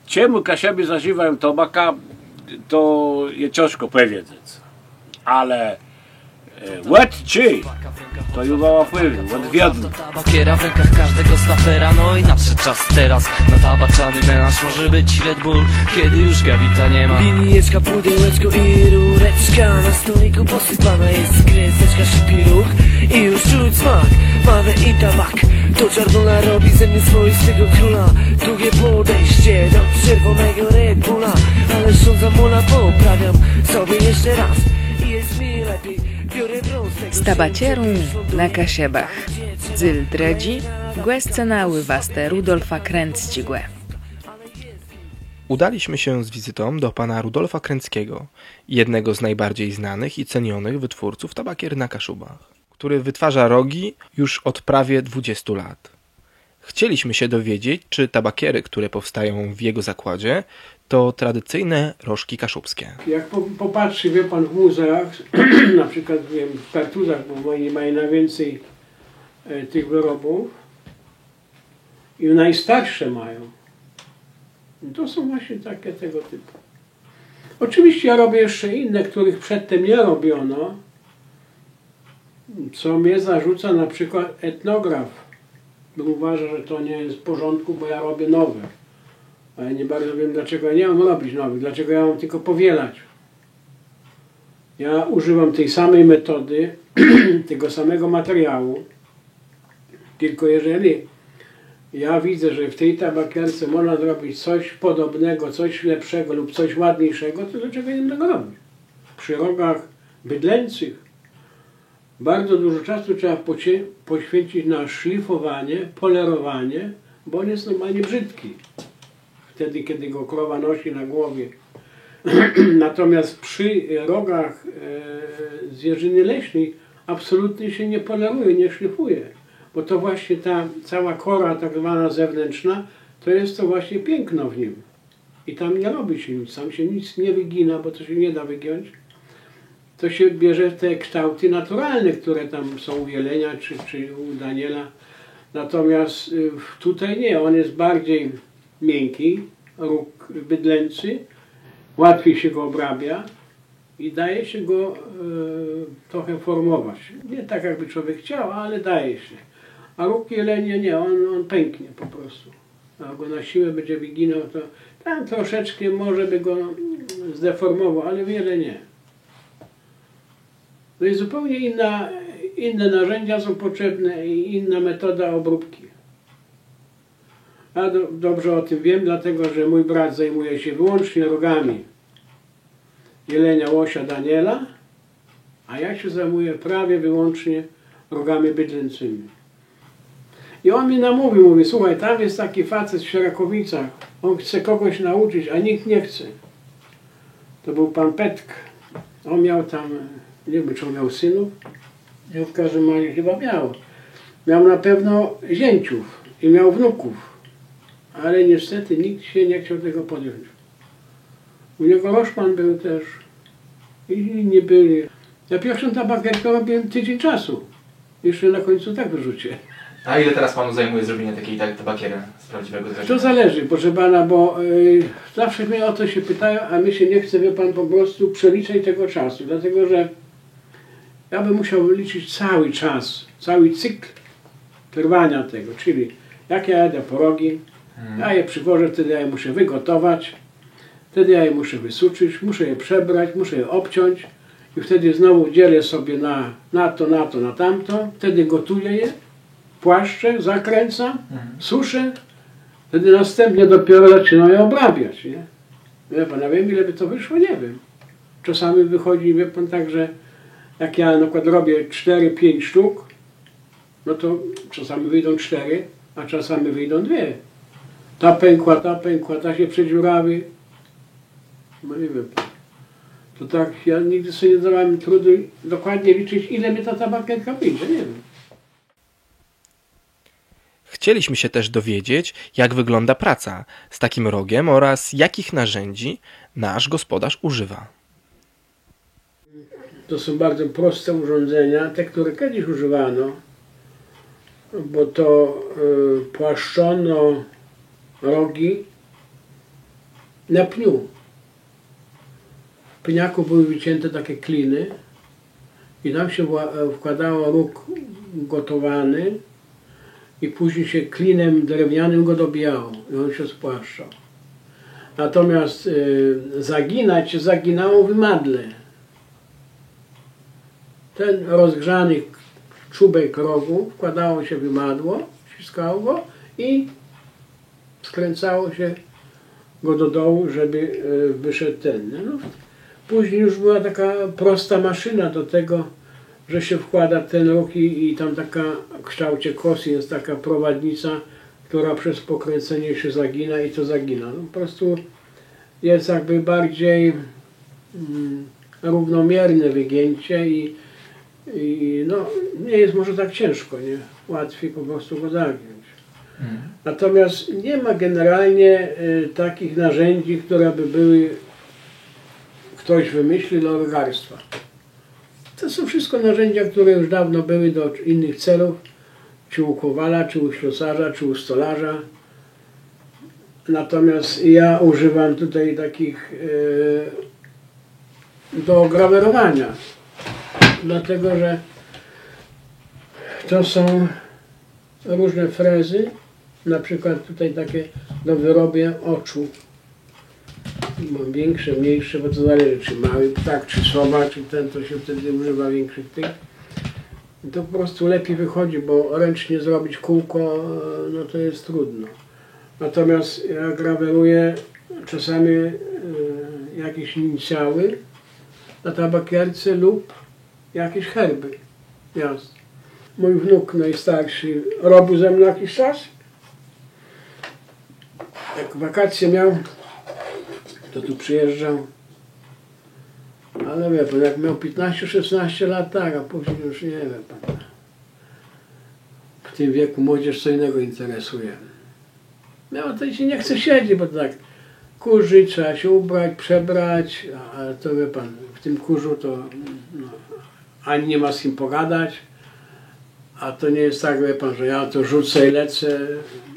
Czemu Kasiaby zażywają tobaka, to je ciężko powiedzieć. Ale ład czy to już wpływ, od wiodny. Tabakiera w rękach każdego snapera, no i nadszedł czas teraz na tabaczany melanż. Może być Red Bull, kiedy już gawita nie ma. Linijeczka, pudełeczko i rureczka. Na stoliku posypana jest kreseczka, szybki ruch i już czuć smak. Mawę i tabak, to czarnula robi ze mnie swoistego króla. Drugie podejście do czerwonego Red Bulla. Ale szum mula poprawiam sobie jeszcze raz i jest mi lepiej. Stabacierun na Kasiebach. Dzyl dredzi, głescenały waste Rudolfa Kręcigłe. Udaliśmy się z wizytą do pana Rudolfa Kręckiego, jednego z najbardziej znanych i cenionych wytwórców tabakier na Kaszubach, który wytwarza rogi już od prawie 20 lat. Chcieliśmy się dowiedzieć, czy tabakiery, które powstają w jego zakładzie, to tradycyjne rożki kaszubskie. Jak popatrzy, wie pan, w muzeach, na przykład wiem, w Kartuzach, bo oni mają najwięcej tych wyrobów i najstarsze mają. To są właśnie takie tego typu. Oczywiście ja robię jeszcze inne, których przedtem nie robiono, co mnie zarzuca na przykład etnograf. Bo uważa, że to nie jest w porządku, bo ja robię nowe. A ja nie bardzo wiem, dlaczego ja nie mam robić nowych, dlaczego ja mam tylko powielać. Ja używam tej samej metody, tego samego materiału, tylko jeżeli ja widzę, że w tej tabakierce można zrobić coś podobnego, coś lepszego lub coś ładniejszego, to dlaczego nie będę robić? Przy rogach bydlęcych bardzo dużo czasu trzeba poświęcić na szlifowanie, polerowanie, bo on jest normalnie brzydki. Wtedy, kiedy go krowa nosi na głowie. Natomiast przy rogach zwierzyny leśnej absolutnie się nie poleruje, nie szlifuje. Bo to właśnie ta cała kora tak zwana zewnętrzna, to jest to właśnie piękno w nim. I tam nie robi się nic, tam się nic nie wygina, bo to się nie da wygiąć. To się bierze te kształty naturalne, które tam są u jelenia czy u Daniela. Natomiast tutaj nie, on jest bardziej miękki, róg bydlęcy, łatwiej się go obrabia i daje się go trochę formować. Nie tak jakby człowiek chciał, ale daje się. A róg jelenia nie, on pęknie po prostu. A go na siłę będzie wyginał, to tam troszeczkę może by go zdeformował, ale wiele nie. To jest zupełnie inne narzędzia są potrzebne i inna metoda obróbki. Ja dobrze o tym wiem, dlatego że mój brat zajmuje się wyłącznie rogami jelenia, łosia, Daniela, a ja się zajmuję prawie wyłącznie rogami bydlęcymi. I on mi namówił, mówi, słuchaj, tam jest taki facet w Sierakowicach, on chce kogoś nauczyć, a nikt nie chce. To był pan Petk. On miał tam, nie wiem, czy on miał synów, w każdym razie chyba miał. Miał na pewno zięciów i miał wnuków, ale niestety nikt się nie chciał tego podjąć. U niego Roszman był też i inni byli. Ja pierwszą tabakierkę robiłem tydzień czasu. Jeszcze na końcu tak wyrzuciłem. A ile teraz panu zajmuje zrobienie takiej tabakiery z prawdziwego drewna? To zależy, proszę pana, bo zawsze mnie o to się pytają, a my się nie chce, wie pan, po prostu przeliczać tego czasu, dlatego że ja bym musiał liczyć cały czas, cały cykl trwania tego, czyli jak ja jadę po rogi, ja je przywożę, wtedy ja je muszę wygotować, wtedy ja je muszę wysuczyć, muszę je przebrać, muszę je obciąć i wtedy znowu dzielę sobie na to, na tamto, wtedy gotuję je, płaszczę, zakręcam, suszę, wtedy następnie dopiero zaczynam je obrabiać. Nie? Wie pan, ja wiem, ile by to wyszło, nie wiem. Czasami wychodzi, wie pan, tak, że jak ja na przykład robię 4-5 sztuk, no to czasami wyjdą 4, a czasami wyjdą 2. Ta pękła, ta się przedziurawi. No nie wiem. To tak, ja nigdy sobie nie dawałem trudu dokładnie liczyć, ile mi ta tabakierka wyjdzie, nie wiem. Chcieliśmy się też dowiedzieć, jak wygląda praca z takim rogiem oraz jakich narzędzi nasz gospodarz używa. To są bardzo proste urządzenia, te, które kiedyś używano, bo to płaszczono rogi na pniu. W pniaku były wycięte takie kliny i tam się wkładało róg gotowany i później się klinem drewnianym go dobijało i on się spłaszczał. Natomiast zaginać się zaginało w madle. Ten rozgrzany czubek rogu wkładało się w madło, ściskało go i skręcało się go do dołu, żeby wyszedł ten. No, później już była taka prosta maszyna do tego, że się wkłada ten róg i tam taka w kształcie kosy jest taka prowadnica, która przez pokręcenie się zagina i to zagina. No, po prostu jest jakby bardziej równomierne wygięcie i no, nie jest może tak ciężko, nie? Łatwiej po prostu go zagiąć. Natomiast nie ma generalnie takich narzędzi, które by były, ktoś wymyślił do lekarstwa. To są wszystko narzędzia, które już dawno były do innych celów, czy u kowala, czy u ślusarza, czy u stolarza. Natomiast ja używam tutaj takich do grawerowania, dlatego że to są różne frezy, na przykład tutaj takie do wyrobienia oczu. Mam większe, mniejsze, bo to zależy, czy mały ptak, czy sowa, czy ten, to się wtedy używa większych tych. I to po prostu lepiej wychodzi, bo ręcznie zrobić kółko, no to jest trudno. Natomiast ja graweruję czasami jakieś inicjały na tabakierce lub jakieś herby. Jasne. Mój wnuk najstarszy robił ze mną jakiś czas. Jak wakacje miał, to tu przyjeżdżał. Ale wie pan, jak miał 15-16 lat, tak, a później już nie wie pan. W tym wieku młodzież co innego interesuje. No to się nie chce siedzieć, bo to tak kurzy, trzeba się ubrać, przebrać, a to wie pan, w tym kurzu to no, ani nie ma z kim pogadać, a to nie jest tak, wie pan, że ja to rzucę i lecę,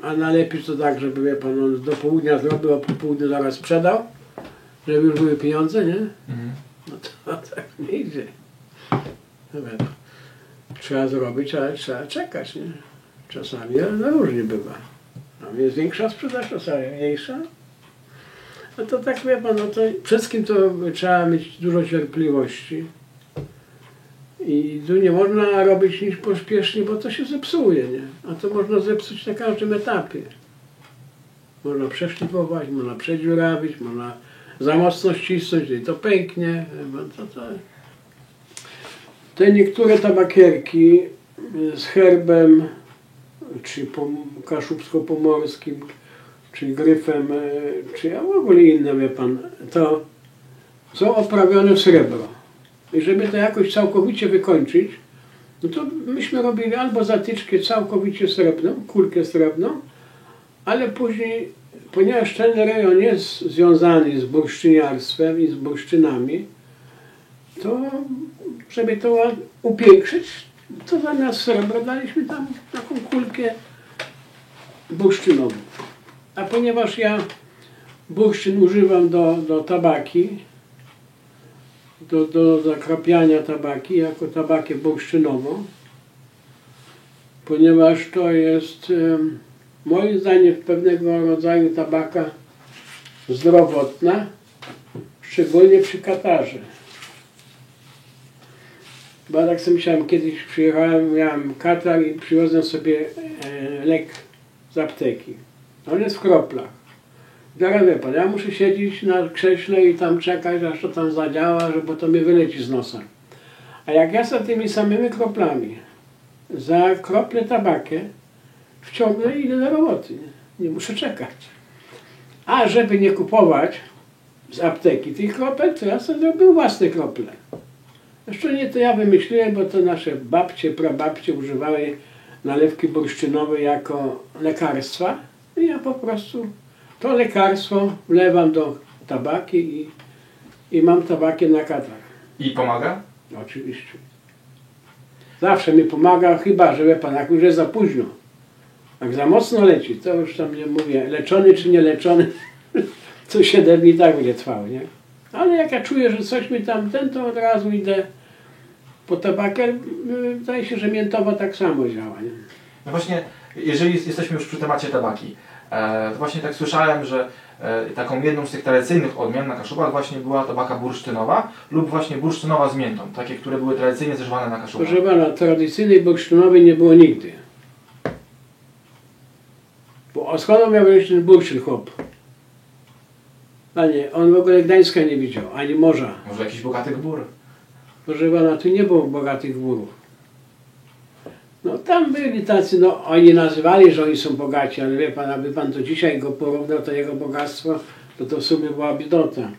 a najlepiej to tak, żeby wie pan, on do południa zrobił, a po południu zaraz sprzedał, żeby już były pieniądze, nie? No to tak nie idzie. No wie pan, trzeba zrobić, ale trzeba czekać, nie? Czasami no, różnie bywa. Tam jest większa sprzedaż, czasami mniejsza. No to tak wie pan, no to przede wszystkim to trzeba mieć dużo cierpliwości. I tu nie można robić nic pośpiesznie, bo to się zepsuje, nie? A to można zepsuć na każdym etapie. Można przeszlifować, można przedziurawić, można za mocno ścisnąć i to pęknie. Te niektóre tabakierki z herbem, czy kaszubsko-pomorskim, czy gryfem, czy w ogóle inne, wie pan, to są oprawione w srebro. I żeby to jakoś całkowicie wykończyć, no to myśmy robili albo zatyczkę całkowicie srebrną, kulkę srebrną, ale później, ponieważ ten rejon jest związany z bursztyniarstwem i z bursztynami, to żeby to upiększyć, to zamiast srebra daliśmy tam taką kulkę bursztynową. A ponieważ ja bursztyn używam do tabaki, do zakrapiania tabaki, jako tabakę bursztynową, ponieważ to jest moim zdaniem pewnego rodzaju tabaka zdrowotna, szczególnie przy katarze. Bo ja tak sobie myślałem, kiedyś przyjechałem, miałem katar i przywiozłem sobie lek z apteki. On jest w kroplach. Teraz wie pan, ja muszę siedzieć na krześle i tam czekać, aż to tam zadziała, bo to mnie wyleci z nosa. A jak ja sobie tymi samymi kroplami za kroplę tabakę wciągnę i idę do roboty. Nie muszę czekać. A żeby nie kupować z apteki tych kropel, to ja sobie zrobił własne krople. Zresztą nie to ja wymyśliłem, bo to nasze babcie, prababcie używały nalewki bursztynowe jako lekarstwa. I ja po prostu to lekarstwo wlewam do tabaki i mam tabakę na katar. I pomaga? Oczywiście. Zawsze mi pomaga, chyba że wie pan, jak już jest za późno. Jak za mocno leci, to już tam nie mówię, leczony czy nie leczony, to 7 dni tak będzie trwało, nie? Ale jak ja czuję, że coś mi tam to od razu idę po tabakę. Wydaje się, że miętowa tak samo działa, nie? No właśnie, jeżeli jesteśmy już przy temacie tabaki, to właśnie tak słyszałem, że taką jedną z tych tradycyjnych odmian na Kaszubach właśnie była tabaka bursztynowa lub właśnie bursztynowa z miętą, takie, które były tradycyjnie zażywane na Kaszubach. Proszę pana, tradycyjnej bursztynowej nie było nigdy. Bo skąd miał być ten bursztyn chłop? Panie, on w ogóle Gdańska nie widział, ani morza. Może jakiś bogatych bór? Proszę pana, tu nie było bogatych burów. No tam byli tacy, no oni nazywali, że oni są bogaci, ale wie pan, aby pan to dzisiaj go porównał, to jego bogactwo, to w sumie była biedota.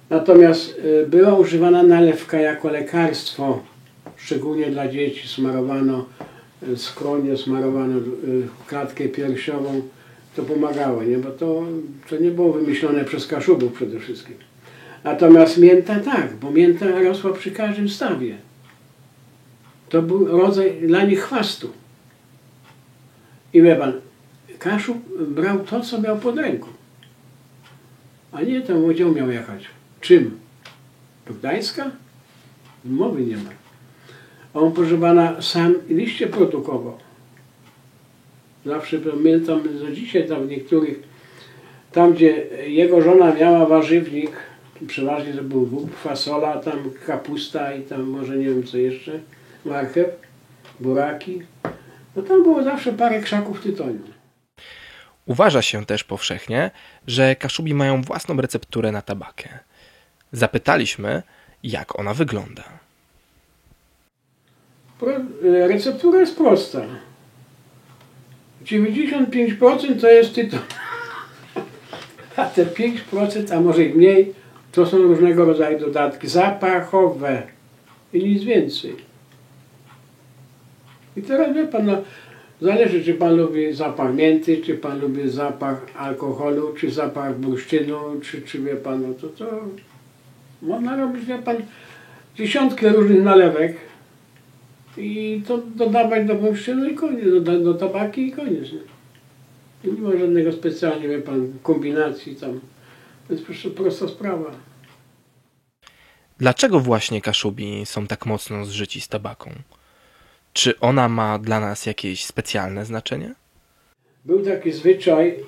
Natomiast była używana nalewka jako lekarstwo, szczególnie dla dzieci. Smarowano skronie, smarowano klatkę piersiową. To pomagało, nie? Bo to nie było wymyślone przez Kaszubów przede wszystkim. Natomiast mięta tak, bo mięta rosła przy każdym stawie. To był rodzaj dla nich chwastu. I wie pan, Kaszub brał to, co miał pod ręką. A nie tam gdzie miał jechać. Czym? Do Gdańska? Mowy nie ma. On, proszę pana, sam liście produkował. Zawsze pamiętam, że dzisiaj tam w niektórych, tam gdzie jego żona miała warzywnik, przeważnie to był bób, fasola, tam kapusta i tam może nie wiem co jeszcze, marchew, buraki, no tam było zawsze parę krzaków tytoniu. Uważa się też powszechnie, że Kaszubi mają własną recepturę na tabakę. Zapytaliśmy, jak ona wygląda. Receptura jest prosta. 95% to jest tytoń, a te 5%, a może i mniej, to są różnego rodzaju dodatki zapachowe i nic więcej. I teraz wie pan, no, zależy czy pan lubi zapach mięty, czy pan lubi zapach alkoholu, czy zapach bursztynu, czy wie pan, no to można robić, wie pan, dziesiątki różnych nalewek i to dodawać do bursztynu i koniec, do tabaki i koniec. Nie ma żadnego specjalnie, wie pan, kombinacji tam. To jest prosta sprawa. Dlaczego właśnie Kaszubi są tak mocno zżyci z tabaką? Czy ona ma dla nas jakieś specjalne znaczenie? Był taki zwyczaj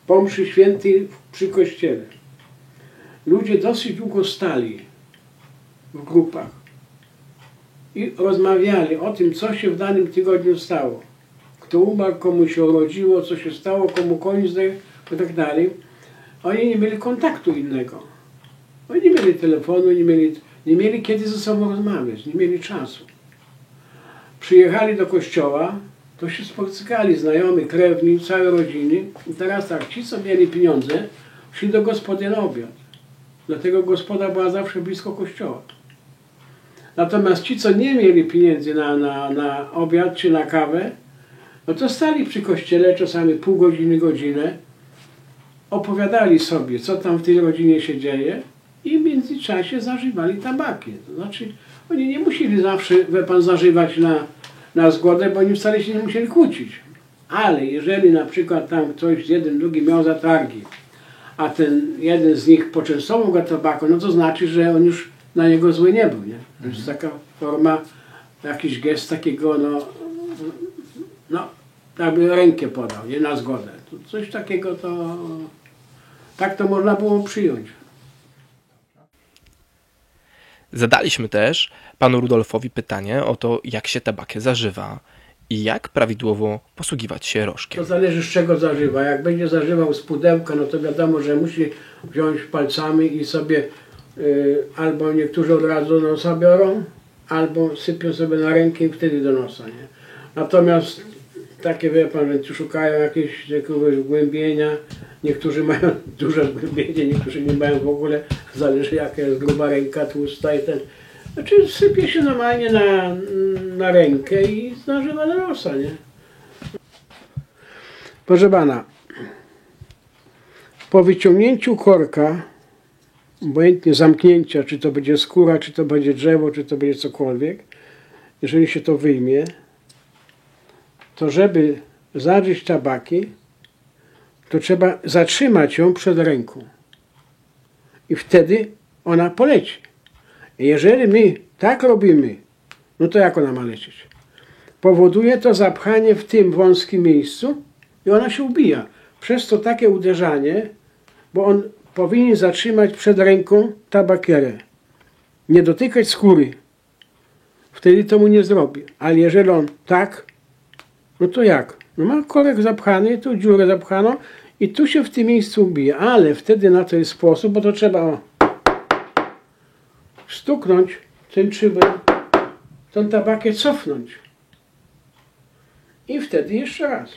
po mszy świętej przy kościele. Ludzie dosyć długo stali w grupach i rozmawiali o tym, co się w danym tygodniu stało. Kto umarł, komu się urodziło, co się stało, komu koń zdechł i tak dalej. Oni nie mieli kontaktu innego. Oni nie mieli telefonu, nie mieli kiedy ze sobą rozmawiać, nie mieli czasu. Przyjechali do kościoła, to się spotykali znajomi, krewni, całe rodziny. I teraz tak, ci co mieli pieniądze, szli do gospody na obiad. Dlatego gospoda była zawsze blisko kościoła. Natomiast ci, co nie mieli pieniędzy na obiad czy na kawę, no to stali przy kościele czasami pół godziny, godzinę, opowiadali sobie, co tam w tej rodzinie się dzieje i w międzyczasie zażywali tabaki. To znaczy, oni nie musieli zawsze, wie pan, zażywać na zgodę, bo oni wcale się nie musieli kłócić. Ale jeżeli na przykład tam ktoś, jeden, drugi miał zatargi, a ten jeden z nich poczęstował go tabaką, no to znaczy, że on już na niego zły nie był, nie? To jest taka forma, jakiś gest takiego, no jakby rękę podał, nie, na zgodę. To coś takiego to, tak to można było przyjąć. Zadaliśmy też panu Rudolfowi pytanie o to, jak się tabakę zażywa i jak prawidłowo posługiwać się rożkiem. To zależy z czego zażywa. Jak będzie zażywał z pudełka, no to wiadomo, że musi wziąć palcami i sobie albo niektórzy od razu do nosa biorą, albo sypią sobie na rękę i wtedy do nosa. Nie? Natomiast takie, wie pan, że szukają jakiegoś zgłębienia, niektórzy mają duże zgłębienie, niektórzy nie mają w ogóle, zależy jaka jest gruba ręka, tłusta i ten. Znaczy sypie się normalnie na rękę i zażywa do nosa, nie? Proszę pana, po wyciągnięciu korka, obojętnie zamknięcia, czy to będzie skóra, czy to będzie drzewo, czy to będzie cokolwiek, jeżeli się to wyjmie, to żeby zażyć tabaki, to trzeba zatrzymać ją przed ręką. I wtedy ona poleci. Jeżeli my tak robimy, no to jak ona ma lecieć? Powoduje to zapchanie w tym wąskim miejscu i ona się ubija. Przez to takie uderzanie, bo on powinien zatrzymać przed ręką tabakierę. Nie dotykać skóry. Wtedy to mu nie zrobi. Ale jeżeli on tak, no to jak? No ma korek zapchany, tu dziurę zapchaną i tu się w tym miejscu ubija. Ale wtedy na to jest sposób, bo to trzeba stuknąć tym szybem, tą tabakę cofnąć. I wtedy jeszcze raz.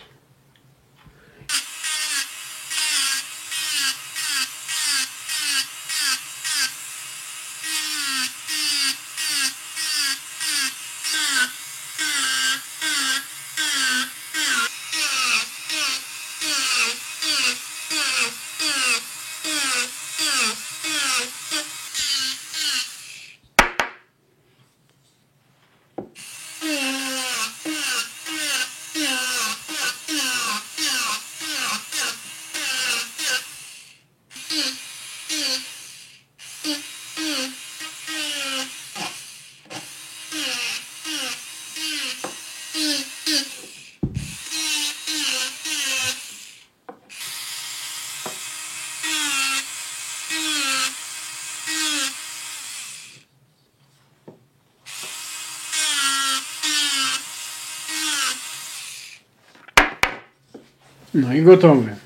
No i gotowy.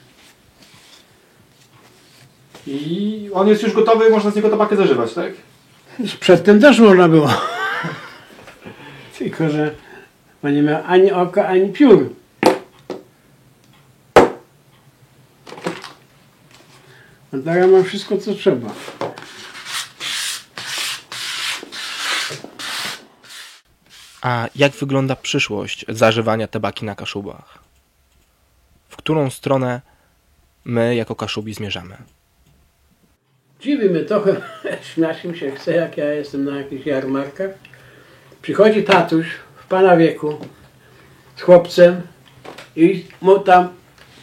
I on jest już gotowy, można z niego tabakę zażywać, tak? Przedtem też można było. Tylko że on nie miał ani oka, ani piór. A teraz mam wszystko, co trzeba. A jak wygląda przyszłość zażywania tabaki na Kaszubach? W którą stronę my jako Kaszubi zmierzamy? Dziwi mnie trochę, śmiać mi się chce, jak ja jestem na jakichś jarmarkach. Przychodzi tatuś w pana wieku z chłopcem i mu tam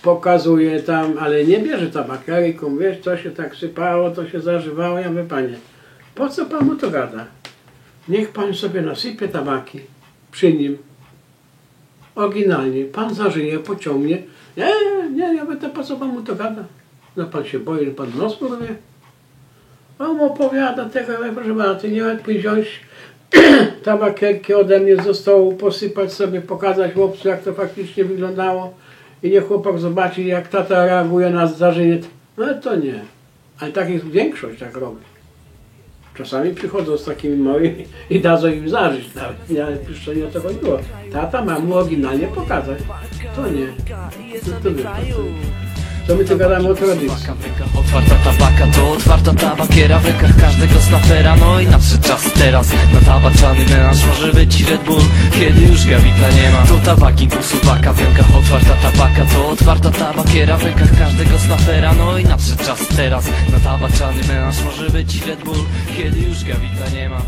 pokazuje tam, ale nie bierze tabakariką, wiesz, to się tak sypało, to się zażywało. Ja mówię, panie, po co pan mu to gada? Niech pan sobie nasypie tabaki przy nim. Oryginalnie. Pan zażyje, pociągnie. Nie, ja mówię, to po co pan mu to gada? No pan się boi, że pan nos urwie. On mu opowiada tego, ja mówię, proszę pana, ty nie lepiej wziąć tabakierki ode mnie ze stołu, posypać sobie, pokazać chłopcu, jak to faktycznie wyglądało i niech chłopak zobaczy, jak tata reaguje na zdarzenie. No to nie. Ale tak jest większość, tak robi. Czasami przychodzą z takimi małymi i dadzą im zażyć. Nawet już to nie o to chodziło. Tata ma mu oryginalnie pokazać. To nie. To wy. Co my tu gadamy o tradycji? Otwarta tabaka to otwarta tabakiera w rękach każdego snapera. No i nadszedł czas teraz na tabaczany melanż. Może być Red Bull, kiedy już gawita nie ma. To tabaki, tu suwaka w rękach. Otwarta tabaka to otwarta tabakiera w rękach każdego snapera. No i nadszedł czas teraz na tabaczany melanż. Może być Red Bull, kiedy już gawita nie ma.